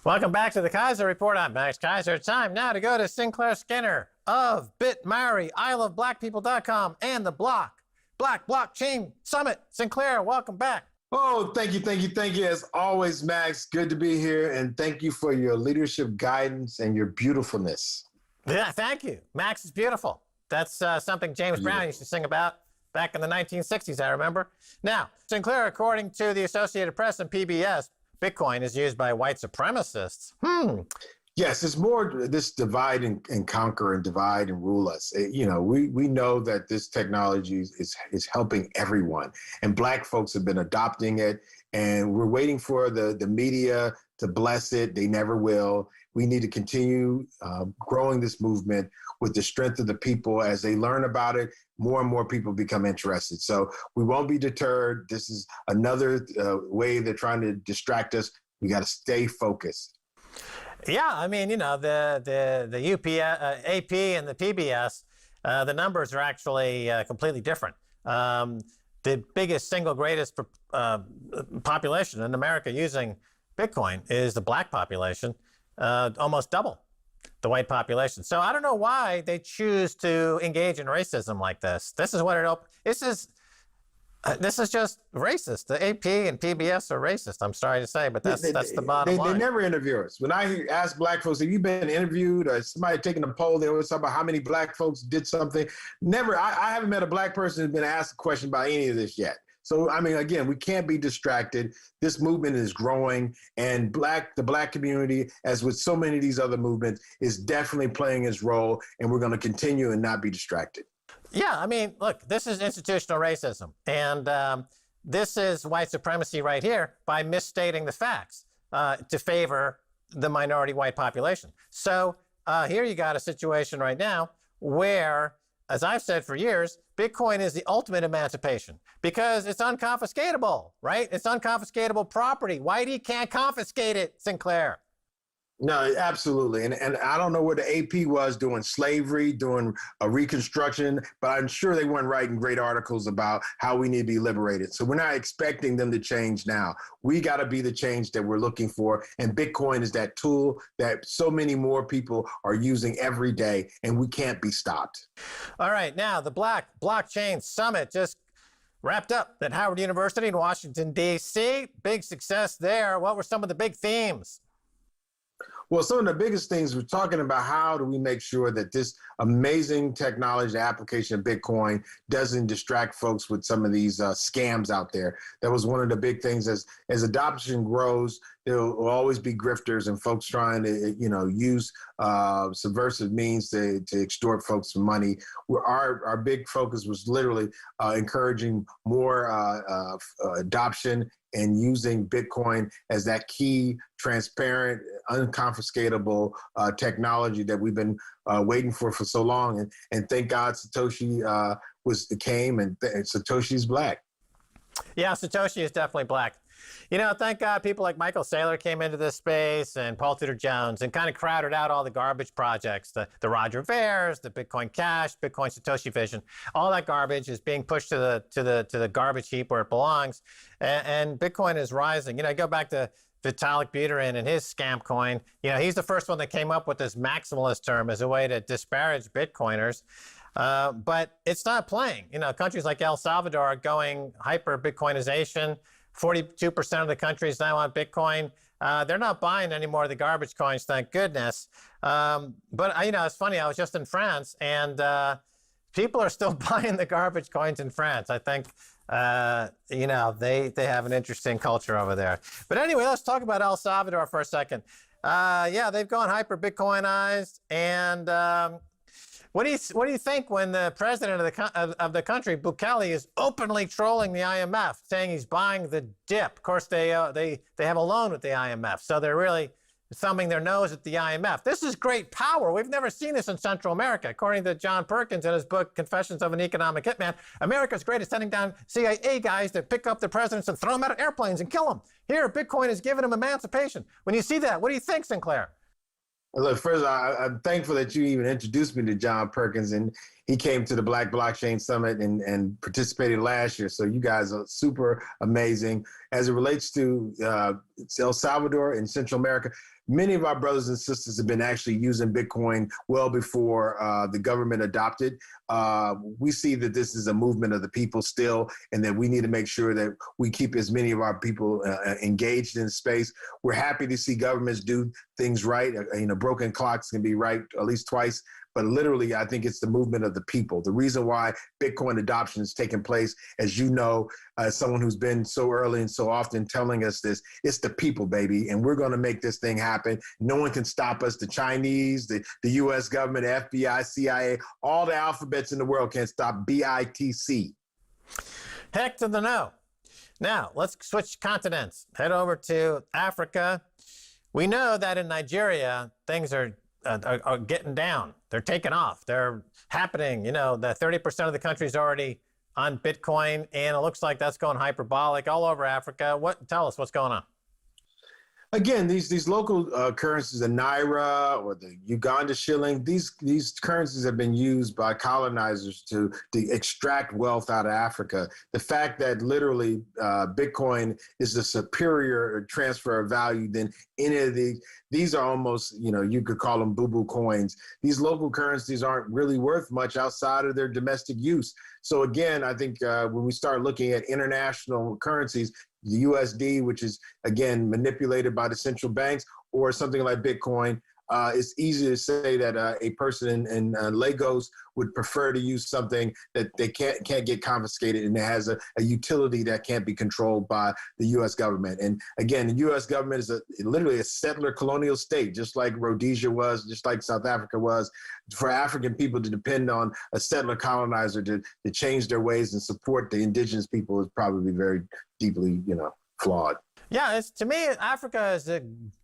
Welcome back to the Keiser Report. I'm Max Keiser. Time now to go to Sinclair Skinner of BitMary, IloveBlackPeople.com, and the Black Blockchain Summit. Sinclair, welcome back. Oh, thank you. As always, Max, good to be here. And thank you for your leadership guidance and your beautifulness. Yeah, thank you. Max is beautiful. That's something James Brown used to sing about back in the 1960s, I remember. Now, Sinclair, according to the Associated Press and PBS, Bitcoin is used by white supremacists. Yes, it's more this divide and conquer and divide and rule us. We know that this technology is helping everyone, and Black folks have been adopting it, and we're waiting for the media to bless it. They never will. We need to continue growing this movement with the strength of the people. As they learn about it, more and more people become interested. So we won't be deterred. This is another way they're trying to distract us. We got to stay focused. Yeah, I mean, the AP and the PBS, the numbers are actually completely different. The biggest single greatest population in America using Bitcoin is the Black population, almost double the white population. So I don't know why they choose to engage in racism like this. This is just racist. The AP and PBS are racist. I'm sorry to say, but that's the bottom line. They never interview us. When I ask Black folks, have you been interviewed or somebody taking a poll, they always talk about how many Black folks did something. Never. I haven't met a Black person who's been asked a question about any of this yet. So, I mean, again, we can't be distracted. This movement is growing, and the Black community, as with so many of these other movements, is definitely playing its role, and we're going to continue and not be distracted. Yeah, I mean, look, this is institutional racism, and this is white supremacy right here by misstating the facts to favor the minority white population. So here you got a situation right now where, as I've said for years, Bitcoin is the ultimate emancipation because it's unconfiscatable, right? It's unconfiscatable property. Whitey can't confiscate it, Sinclair. No, absolutely. And I don't know where the AP was doing slavery, doing a reconstruction, but I'm sure they weren't writing great articles about how we need to be liberated. So we're not expecting them to change now. We got to be the change that we're looking for. And Bitcoin is that tool that so many more people are using every day, and we can't be stopped. All right. Now, the Black Blockchain Summit just wrapped up at Howard University in Washington, D.C. Big success there. What were some of the big themes? Well, some of the biggest things we're talking about, how do we make sure that this amazing technology, the application of Bitcoin, doesn't distract folks with some of these scams out there. That was one of the big things. As adoption grows, there will always be grifters and folks trying to, use subversive means to extort folks for money. Our big focus was literally encouraging more adoption and using Bitcoin as that key, transparent, unconfiscatable technology that we've been waiting for so long. And thank God Satoshi came, and Satoshi's Black. Yeah, Satoshi is definitely Black. Thank God people like Michael Saylor came into this space and Paul Tudor Jones and kind of crowded out all the garbage projects, the Roger Veres, the Bitcoin Cash, Bitcoin Satoshi Vision. All that garbage is being pushed to the garbage heap where it belongs, and Bitcoin is rising. Go back to Vitalik Buterin and his scam coin. He's the first one that came up with this maximalist term as a way to disparage Bitcoiners. But it's not playing. Countries like El Salvador are going hyper Bitcoinization. 42% of the country is now on Bitcoin. They're not buying any more of the garbage coins, thank goodness. But it's funny. I was just in France, and people are still buying the garbage coins in France. I think they have an interesting culture over there. But anyway, let's talk about El Salvador for a second. They've gone hyper Bitcoinized, and what do you think when the president of the country, Bukele, is openly trolling the IMF, saying he's buying the dip? Of course, they have a loan with the IMF, so they're really thumbing their nose at the IMF. This is great power. We've never seen this in Central America. According to John Perkins in his book, Confessions of an Economic Hitman, America's great at sending down CIA guys to pick up the presidents and throw them out of airplanes and kill them. Here, Bitcoin is giving them emancipation. When you see that, what do you think, Sinclair? Look, first, I'm thankful that you even introduced me to John Perkins, and He came to the Black Blockchain Summit and participated last year. So you guys are super amazing. As it relates to El Salvador and Central America, many of our brothers and sisters have been actually using Bitcoin well before the government adopted. We see that this is a movement of the people still, and that we need to make sure that we keep as many of our people engaged in space. We're happy to see governments do things right. Broken clocks can be right at least twice. But literally, I think it's the movement of the people. The reason why Bitcoin adoption is taking place, as you know, as someone who's been so early and so often telling us this, it's the people, baby. And we're going to make this thing happen. No one can stop us. The Chinese, the US government, FBI, CIA, all the alphabets in the world can't stop BITC. Heck to the no. Now, let's switch continents. Head over to Africa. We know that in Nigeria, things are getting down. They're taking off. They're happening. The 30% of the country is already on Bitcoin, and it looks like that's going hyperbolic all over Africa. Tell us what's going on. Again, these local currencies, the Naira or the Uganda shilling, these currencies have been used by colonizers to extract wealth out of Africa. The fact that literally Bitcoin is a superior transfer of value than any of these are almost, you could call them boo-boo coins. These local currencies aren't really worth much outside of their domestic use. So again, I think when we start looking at international currencies, the USD, which is, again, manipulated by the central banks, or something like Bitcoin, it's easy to say that a person in Lagos would prefer to use something that they can't get confiscated, and it has a utility that can't be controlled by the U.S. government. And again, the U.S. government is literally a settler colonial state, just like Rhodesia was, just like South Africa was. For African people to depend on a settler colonizer to change their ways and support the indigenous people is probably very deeply, flawed. Yeah, to me, Africa is a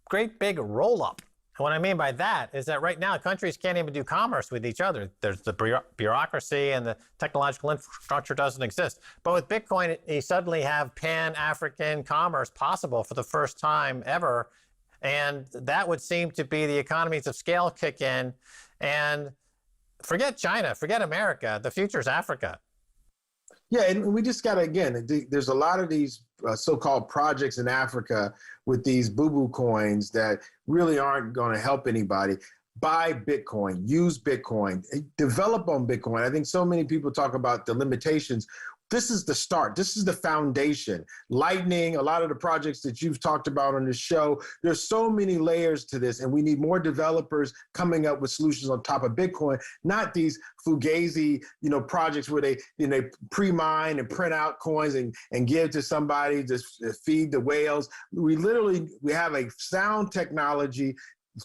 great big roll-up. And what I mean by that is that right now, countries can't even do commerce with each other. There's the bureaucracy, and the technological infrastructure doesn't exist. But with Bitcoin, you suddenly have pan-African commerce possible for the first time ever. And that would seem to be the economies of scale kick in. And forget China, forget America. The future is Africa. Yeah, and we just got to, again, there's a lot of these so-called projects in Africa with these boo-boo coins that really aren't going to help anybody. Buy Bitcoin, use Bitcoin, develop on Bitcoin. I think so many people talk about the limitations. This is the start. This is the foundation. Lightning, a lot of the projects that you've talked about on this show, there's so many layers to this, and we need more developers coming up with solutions on top of Bitcoin, not these fugazi, projects where they pre-mine and print out coins and give to somebody to feed the whales. We have a sound technology,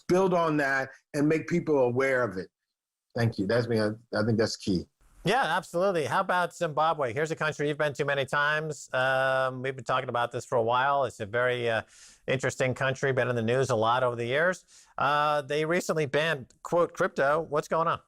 build on that, and make people aware of it. Thank you. That's me. I think that's key. Yeah, absolutely. How about Zimbabwe? Here's a country you've been to many times. We've been talking about this for a while. It's a very interesting country, been in the news a lot over the years. They recently banned, quote, crypto. What's going on?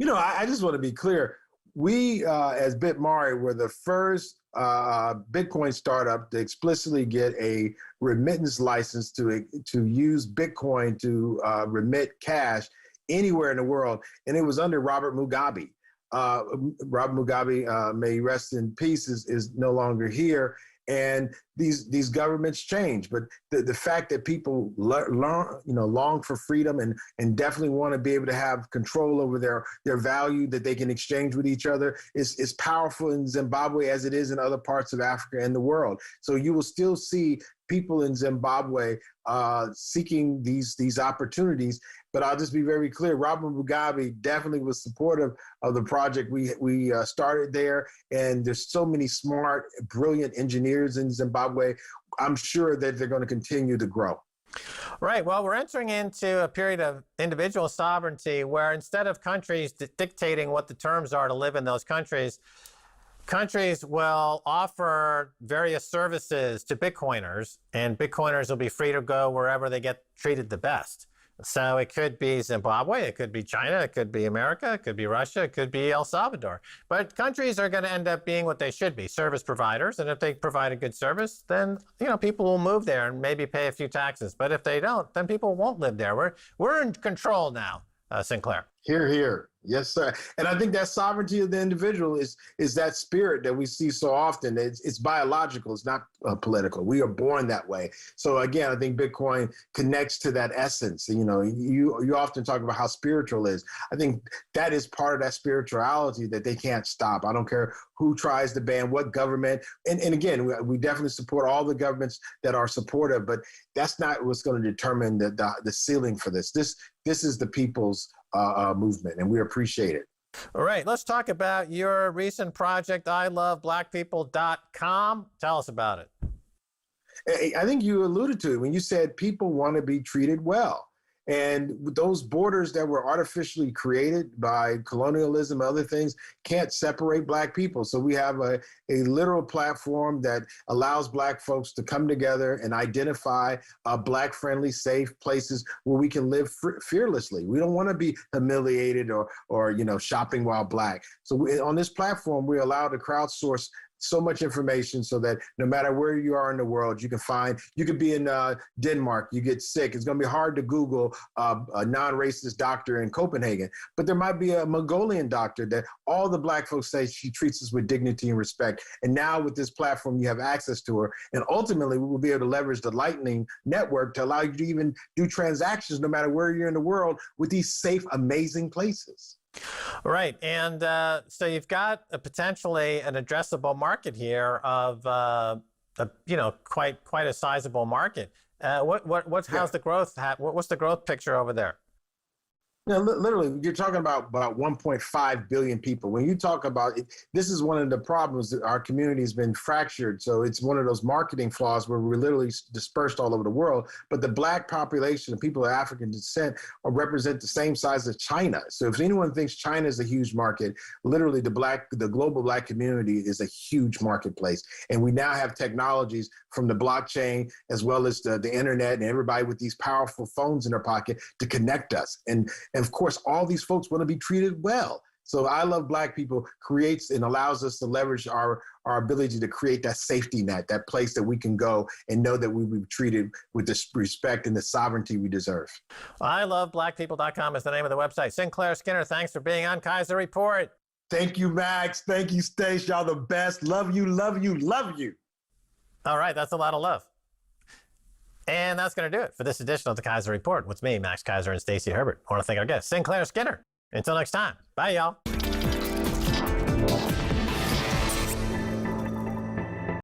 I just want to be clear. We, as BitMari, were the first Bitcoin startup to explicitly get a remittance license to use Bitcoin to remit cash anywhere in the world, and it was under Robert Mugabe. Robert Mugabe, may he rest in peace, is no longer here. And these governments change, but the fact that people long for freedom and definitely want to be able to have control over their value that they can exchange with each other is powerful in Zimbabwe as it is in other parts of Africa and the world. So you will still see people in Zimbabwe seeking these opportunities. But I'll just be very clear, Robert Mugabe definitely was supportive of the project we started there. And there's so many smart, brilliant engineers in Zimbabwe. I'm sure that they're going to continue to grow. Right. Well, we're entering into a period of individual sovereignty where instead of countries dictating what the terms are to live in those countries, countries will offer various services to Bitcoiners, and Bitcoiners will be free to go wherever they get treated the best. So it could be Zimbabwe, it could be China, it could be America, it could be Russia, it could be El Salvador. But countries are going to end up being what they should be, service providers. And if they provide a good service, then people will move there and maybe pay a few taxes. But if they don't, then people won't live there. We're in control now, Sinclair. Hear, hear. Yes, sir. And I think that sovereignty of the individual is that spirit that we see so often. It's biological. It's not political. We are born that way. So again, I think Bitcoin connects to that essence. You know, you often talk about how spiritual is. I think that is part of that spirituality that they can't stop. I don't care who tries to ban what government. And again, we definitely support all the governments that are supportive, but that's not what's going to determine the ceiling for this. This is the people's movement, and we appreciate it. All right, let's talk about your recent project, iloveblackpeople.com. Tell us about it. I think you alluded to it when you said people want to be treated well. And those borders that were artificially created by colonialism and other things can't separate Black people. So we have a literal platform that allows Black folks to come together and identify Black-friendly, safe places where we can live fearlessly. We don't want to be humiliated or shopping while Black. So on this platform, we allow to crowdsource so much information so that no matter where you are in the world, you could be in Denmark, you get sick. It's going to be hard to Google a non-racist doctor in Copenhagen, but there might be a Mongolian doctor that all the Black folks say she treats us with dignity and respect. And now with this platform, you have access to her. And ultimately, we will be able to leverage the Lightning Network to allow you to even do transactions no matter where you're in the world with these safe, amazing places. Right, and so you've got potentially an addressable market here of quite a sizable market. How's the growth? What's the growth picture over there? Literally, you're talking about 1.5 billion people. When you talk about it, this is one of the problems that our community has been fractured. So it's one of those marketing flaws where we're literally dispersed all over the world. But the Black population, the people of African descent, represent the same size as China. So if anyone thinks China is a huge market, literally the global Black community is a huge marketplace. And we now have technologies from the blockchain as well as the internet and everybody with these powerful phones in their pocket to connect us. And of course, all these folks want to be treated well. So I Love Black People creates and allows us to leverage our ability to create that safety net, that place that we can go and know that we will be treated with the respect and the sovereignty we deserve. iloveblackpeople.com is the name of the website. Sinclair Skinner, thanks for being on Keiser Report. Thank you, Max. Thank you, Stace. Y'all the best. Love you, love you, love you. All right, that's a lot of love. And that's going to do it for this edition of the Keiser Report with me, Max Keiser, and Stacey Herbert. I want to thank our guest, Sinclair Skinner. Until next time, bye, y'all.